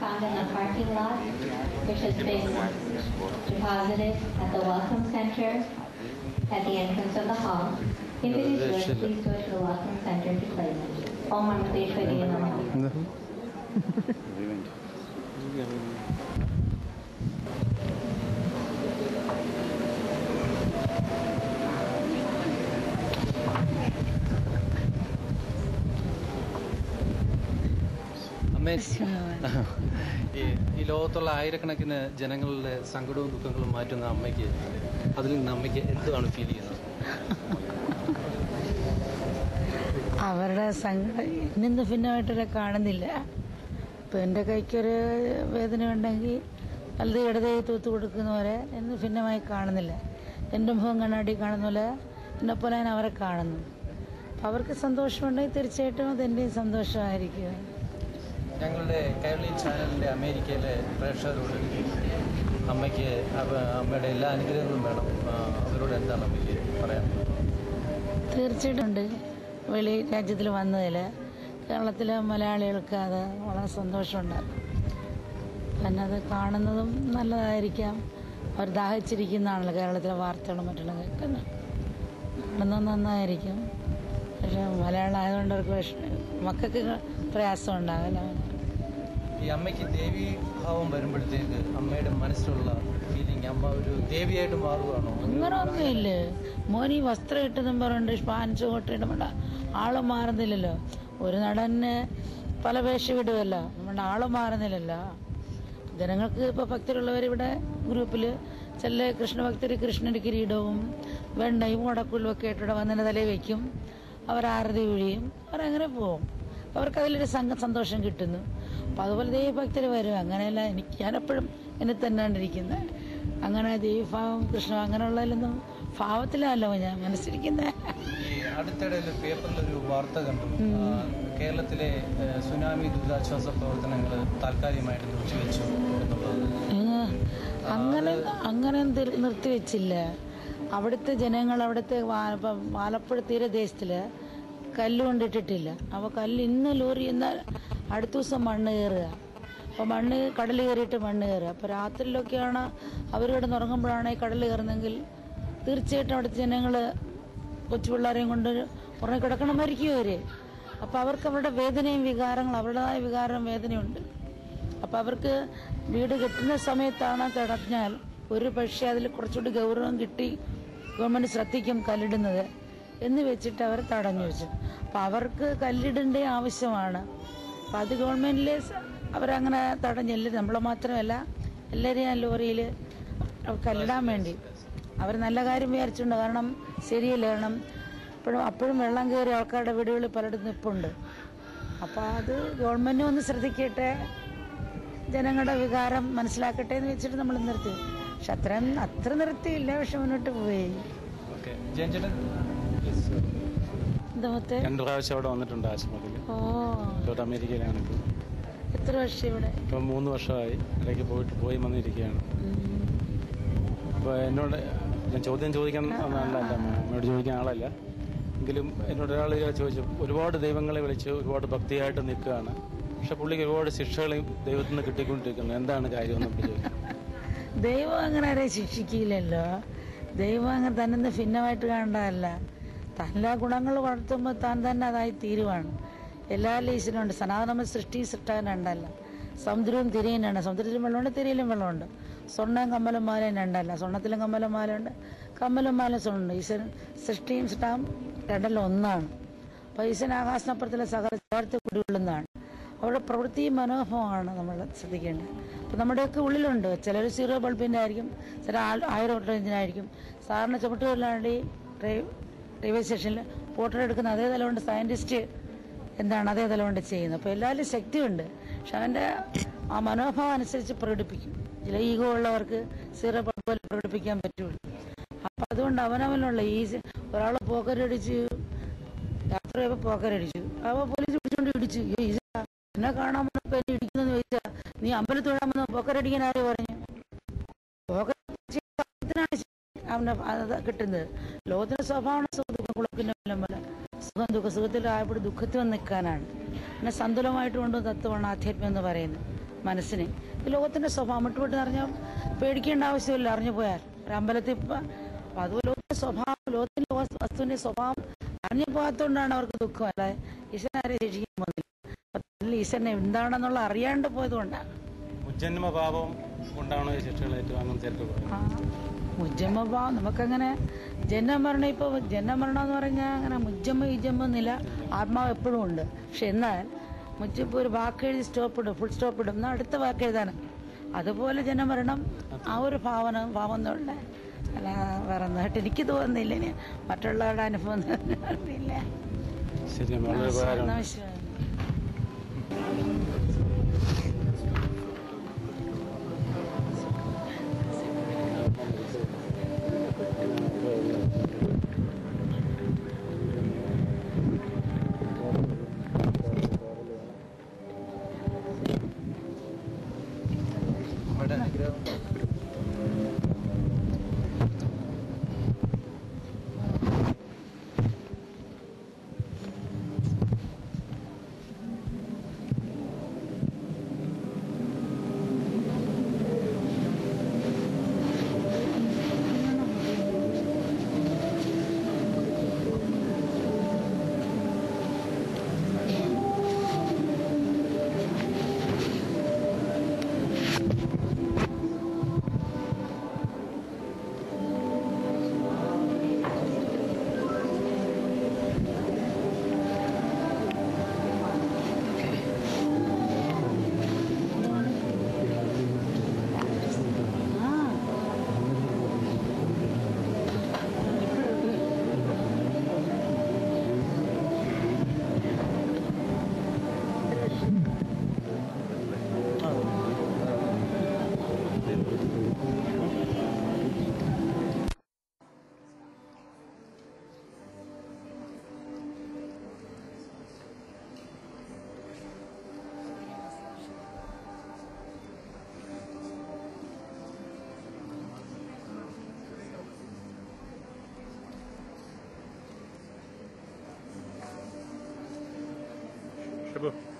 Found in a parking lot, which has been deposited at the Welcome Center at the entrance of the hall. If it is yours, please go to the Welcome Center to claim it. Om Amruteshwari Namaha. ഈ ലോകത്തുള്ള ആയിരക്കണക്കിന് ജനങ്ങളുടെ സങ്കടവും ദുഃഖങ്ങളും മാറ്റുന്ന അമ്മയ്ക്ക് അതിൽ നിന്ന് അമ്മയ്ക്ക് എന്താണ് ഫീൽ ചെയ്യുന്നത്? അവരുടെ സങ്കടം ഇന്ന് ഭിന്നമായിട്ടൊക്കെ കാണുന്നില്ല. ഇപ്പം എൻ്റെ കൈക്കൊരു വേദന ഉണ്ടെങ്കിൽ വലത് ഇടതേ തൂത്ത് കൊടുക്കുന്ന പോലെ എന്ന് ഭിന്നമായി കാണുന്നില്ല. എൻ്റെ മുഖം കണ്ണാടി കാണുന്ന പോലെ എന്നെപ്പോലെ ഞാൻ അവരെ കാണുന്നു. അപ്പം അവർക്ക് സന്തോഷമുണ്ടെങ്കിൽ തീർച്ചയായിട്ടും അതെൻ്റെയും സന്തോഷമായിരിക്കും. ഞങ്ങളുടെ കൈരളി ചാനലിൻ്റെ അമേരിക്കയിലെ പ്രേക്ഷകരോട് അമ്മയ്ക്ക് അമ്മയുടെ എല്ലാ അനുഗ്രഹങ്ങളും വേണം. അവരോട് എന്താണ് അമ്മയ്ക്ക് പറയാൻ? തീർച്ചയായിട്ടും ഉണ്ട്. വെളി രാജ്യത്തിൽ വന്നതിൽ കേരളത്തിലെ മലയാളികൾക്ക് അത് വളരെ സന്തോഷമുണ്ടാകും. പിന്നെ അത് കാണുന്നതും നല്ലതായിരിക്കാം. അവർ ദാഹിച്ചിരിക്കുന്നതാണല്ലോ കേരളത്തിലെ വാർത്തകളും മറ്റുള്ള കേൾക്കുന്നത്. കാണുന്നത് നന്നായിരിക്കും. പക്ഷെ മലയാളം ആയതുകൊണ്ട് അവർക്ക് മക്കൾക്ക് പ്രയാസം ഉണ്ടാകില്ല. ഈ അമ്മയ്ക്ക് ദേവീഭാവം വരുമ്പോഴത്തേക്ക് അമ്മയുടെ മനസ്സിലുള്ള ഫീലിംഗ് അമ്മ ഒരു ദേവിയായിട്ട് മാറുകയാണോ? അങ്ങനെ ഒന്നുമില്ല. മോനി വസ്ത്രം ഇട്ടെന്നും പറഞ്ഞിട്ട് പാൻസ് കൊട്ടിടുമ്പോണ്ട ആള് മാറുന്നില്ലല്ലോ. ഒരു നടന് പല വേഷം ഇടുമല്ലോ, നമ്മുടെ ആള് മാറുന്നില്ലല്ലോ. ജനങ്ങൾക്ക് ഇപ്പോൾ ഭക്തരുള്ളവരിവിടെ ഗ്രൂപ്പിൽ ചില കൃഷ്ണഭക്തർ കൃഷ്ണൻ്റെ കിരീടവും വെണ്ണയും ഉടക്കുലും ഒക്കെ ഇട്ടിവിടെ വന്നതിൻ്റെ തലയിൽ വയ്ക്കും. അവർ ആരതി ഒഴിയും. അവരങ്ങനെ പോവും. അവർക്കതിലൊരു സന്തോഷം കിട്ടുന്നു. അപ്പം അതുപോലെ ദൈവഭക്തർ വരും. അങ്ങനെയല്ല ഞാനെപ്പോഴും എന്നെ തന്നെയാണ്ടിരിക്കുന്നത്. അങ്ങനെ ദൈവഭാവം കൃഷ്ണ അങ്ങനെയുള്ളതിലൊന്നും ഭാവത്തിലല്ലോ ഞാൻ മനസ്സിരിക്കുന്നത്. അടുത്തിടെ പേപ്പറിലൊരു വാർത്ത കണ്ടു. കേരളത്തിലെ സുനാമി ദുരിതാശ്വാസ പ്രവർത്തനങ്ങൾ താൽക്കാലികമായിട്ട് നിർത്തിവെച്ചു എന്നുള്ളത്. അങ്ങനെ നിർത്തിവെച്ചില്ല. അവിടുത്തെ ജനങ്ങൾ അവിടുത്തെ ആലപ്പുഴ തീരദേശത്തില് കല്ല് കൊണ്ടിട്ടിട്ടില്ല. അപ്പോൾ കല്ല് ഇന്ന് ലോറി എന്നാൽ അടുത്ത ദിവസം മണ്ണ് കയറുക. അപ്പോൾ മണ്ണ് കടൽ കയറിയിട്ട് മണ്ണ് കയറുക. അപ്പോൾ രാത്രിയിലൊക്കെയാണ് അവർ കിടന്ന് ഉറങ്ങുമ്പോഴാണ് ഈ കടൽ കയറുന്നെങ്കിൽ തീർച്ചയായിട്ടും അവിടുത്തെ ജനങ്ങൾ കൊച്ചു പിള്ളേരെയും കൊണ്ട് ഉറങ്ങി കിടക്കണം, മരിക്കും അവർ. അപ്പോൾ അവർക്ക് അവരുടെ വേദനയും വികാരങ്ങളും അവരുടേതായ വികാരം വേദനയുണ്ട്. അപ്പോൾ അവർക്ക് വീട് കെട്ടുന്ന സമയത്താണ് തടഞ്ഞാൽ ഒരു പക്ഷേ അതിൽ കുറച്ചുകൂടി ഗൗരവം കിട്ടി ഗവൺമെൻറ് ശ്രദ്ധിക്കും കല്ലിടുന്നത് എന്ന് വെച്ചിട്ട് അവർ തടഞ്ഞു വെച്ചു. അപ്പം അവർക്ക് കല്ലിടേണ്ട ആവശ്യമാണ്. അപ്പം അത് ഗവൺമെൻറ്റിൽ അവരങ്ങനെ തടഞ്ഞല്ല. നമ്മളെ മാത്രമല്ല എല്ലാവരെയും ആ ലോറിയിൽ കല്ലിടാൻ വേണ്ടി അവർ നല്ല കാര്യം വിചാരിച്ചിട്ടുണ്ട്. കാരണം ശരിയല്ല. കാരണം അപ്പോഴും വെള്ളം കയറി ആൾക്കാരുടെ വീടുകളിൽ പലയിടത്തും നിൽപ്പുണ്ട്. അപ്പോൾ അത് ഗവൺമെൻറ് ഒന്ന് ശ്രദ്ധിക്കട്ടെ, ജനങ്ങളുടെ വികാരം മനസ്സിലാക്കട്ടെ എന്ന് വെച്ചിട്ട് നമ്മൾ നിർത്തി. പക്ഷെ അത്ര നിർത്തിയില്ല. പക്ഷെ മുന്നോട്ട് പോയി. രണ്ടു പ്രാവശ്യം അവിടെ വന്നിട്ടുണ്ട് ആശുപത്രിയിൽ. ഇവിടെ അമേരിക്കയിലാണ്. എത്ര വർഷം ഇവിടെ? ഇപ്പം 3 വർഷമായി. ഇടയ്ക്ക് പോയി വന്നിരിക്കുകയാണ്. അപ്പോൾ എന്നോട് ഞാൻ ചോദ്യം ചോദിക്കാൻ ആളല്ല, എന്നോട് ചോദിക്കാൻ ആളല്ല. എങ്കിലും എന്നോട് ഒരാൾ ചോദിച്ചു, ഒരുപാട് ദൈവങ്ങളെ വിളിച്ച് ഒരുപാട് ഭക്തിയായിട്ട് നിൽക്കുകയാണ്. പക്ഷെ പുള്ളിക്ക് ഒരുപാട് ശിക്ഷകളെയും ദൈവത്തിൽ നിന്ന് കിട്ടിക്കൊണ്ടിരിക്കുന്നു. എന്താണ് കാര്യമെന്ന് ചോദിക്കും. ദൈവം അങ്ങനെ ആരെയും ശിക്ഷിക്കില്ലല്ലോ. ദൈവം അങ്ങനെ തന്നെ ഭിന്നമായിട്ട് കാണേണ്ടതല്ല. തൻ്റെ ഗുണങ്ങൾ വളർത്തുമ്പോൾ താൻ തന്നെ അതായി തീരുവാണ്. എല്ലാ ലീസിനുണ്ട്. സനാതന സൃഷ്ടി സൃഷ്ടാനുണ്ടല്ല. സമുദ്രവും തിരയും രണ്ട. സമുദ്രത്തിലും വെള്ളമുണ്ട്, തിരയിലും വെള്ളമുണ്ട്. സ്വർണ്ണവും കമ്മലും മാലയും രണ്ടല്ല. സ്വർണ്ണത്തിലും കമ്മലും മാലയുണ്ട്, കമ്മലും മാലയും സ്വർണ്ണുണ്ട്. ഈശ്വരൻ സൃഷ്ടിയും സൃഷ്ടാവും രണ്ടല്ല ഒന്നാണ്. അപ്പോൾ ഈശ്വരൻ ആകാശനപ്പുറത്തിലെ സകല ചേർത്ത് കുടികൊള്ളുന്നതാണ്. അവരുടെ പ്രവൃത്തി മനോഭാവമാണ് നമ്മൾ ശ്രദ്ധിക്കേണ്ടത്. അപ്പോൾ നമ്മുടെയൊക്കെ ഉള്ളിലുണ്ട്, ചിലർ 0 ബൾബിൻ്റെ ആയിരിക്കും, ചില 1000 വോൾട്ടേജിനായിരിക്കും. സാറിന് ചുമട്ടുകളിലാണ്ട് റെയിൽവേ സ്റ്റേഷനിൽ പോർട്ടർ എടുക്കുന്ന അതേ തലമുണ്ട് സയൻറ്റിസ്റ്റ് എന്താണ് അതേ തലമുണ്ട് ചെയ്യുന്നത്. അപ്പോൾ എല്ലാവരും ശക്തിയുണ്ട്, പക്ഷെ അവൻ്റെ ആ മനോഭാവം അനുസരിച്ച് പ്രകടിപ്പിക്കും. ചില ഈഗോ ഉള്ളവർക്ക് 0 ബൾബ് പോലെ പ്രകടിപ്പിക്കാൻ പറ്റുള്ളൂ. അപ്പം അതുകൊണ്ട് അവനവനുള്ള ഒരാൾ പോക്കരടിച്ച് യാത്ര ചെയ്യുമ്പോൾ പോക്കരടിച്ചു, അപ്പോൾ പോലീസ് പിടിച്ചുകൊണ്ട് ഇടിച്ചു. എന്നെ കാണാൻ വന്നപ്പോൾ എന്നെ ഇടിക്കുന്നെന്ന് ചോദിച്ചാൽ നീ അമ്പലത്തിൽ തൊഴാൻ വന്ന പോക്കരടിക്കാൻ ആര് പറഞ്ഞു? പോക്കരടിനാണ് അവനെ അത് കിട്ടുന്നത്. ലോകത്തിന്റെ സ്വഭാവമാണ് സുഖദുഃഖം പോലെ സുഖം ദുഃഖം സുഖത്തിലായപ്പോൾ ദുഃഖത്തിൽ വന്ന് നിൽക്കാനാണ്. പിന്നെ സന്തുലമായിട്ട് കൊണ്ടുവന്ന തത്വമാണ് ആധ്യാത്മം എന്ന് പറയുന്നത്. മനസ്സിന് ലോകത്തിന്റെ സ്വഭാവം വിട്ടുവിട്ട് നിറഞ്ഞാൽ പേടിക്കേണ്ട ആവശ്യമില്ല, അറിഞ്ഞു പോയാൽ ഒരു അമ്പലത്തിൽ. അപ്പം അതുപോലെ ലോകത്തിന്റെ സ്വഭാവം, ലോകത്തിന്റെ വസ്തുവിന്റെ സ്വഭാവം അറിഞ്ഞു പോകാത്തതുകൊണ്ടാണ് അവർക്ക് ദുഃഖം. അല്ലാതെ ഈശ്വരനെ ആരെ രക്ഷിക്കാൻ പോകുന്നില്ല. ഈശ്വരനെ എന്താണെന്നുള്ള അറിയാണ്ട് പോയതുകൊണ്ടാണ്. മുജ്ജന്മഭാവം കൊണ്ടാണോ ഈ ശിക്ഷകൾ ഏറ്റുവാങ്ങും മുജ്ജന്മഭാവം നമുക്കങ്ങനെ ജന്മമരണം. ഇപ്പോൾ ജന്മമരണം എന്ന് പറഞ്ഞാൽ അങ്ങനെ മുജ്ജമ്മ ആത്മാവ് എപ്പോഴും ഉണ്ട്. പക്ഷെ എന്നാൽ മുജ്ജപ്പോൾ ഒരു വാക്കെഴുതി സ്റ്റോപ്പ് ഇടും, ഫുൾ സ്റ്റോപ്പ് ഇടും, എന്നാൽ അടുത്ത വാക്ക് എഴുതാനും. അതുപോലെ ജന്മമരണം ആ ഒരു ഭാവം എന്നുള്ള അല്ല വേറെ ഒന്നായിട്ട് എനിക്ക് തോന്നുന്നില്ല. ഇനി മറ്റുള്ളവരുടെ അനുഭവം അറിയില്ല. നമസ്കാരം. Chyba.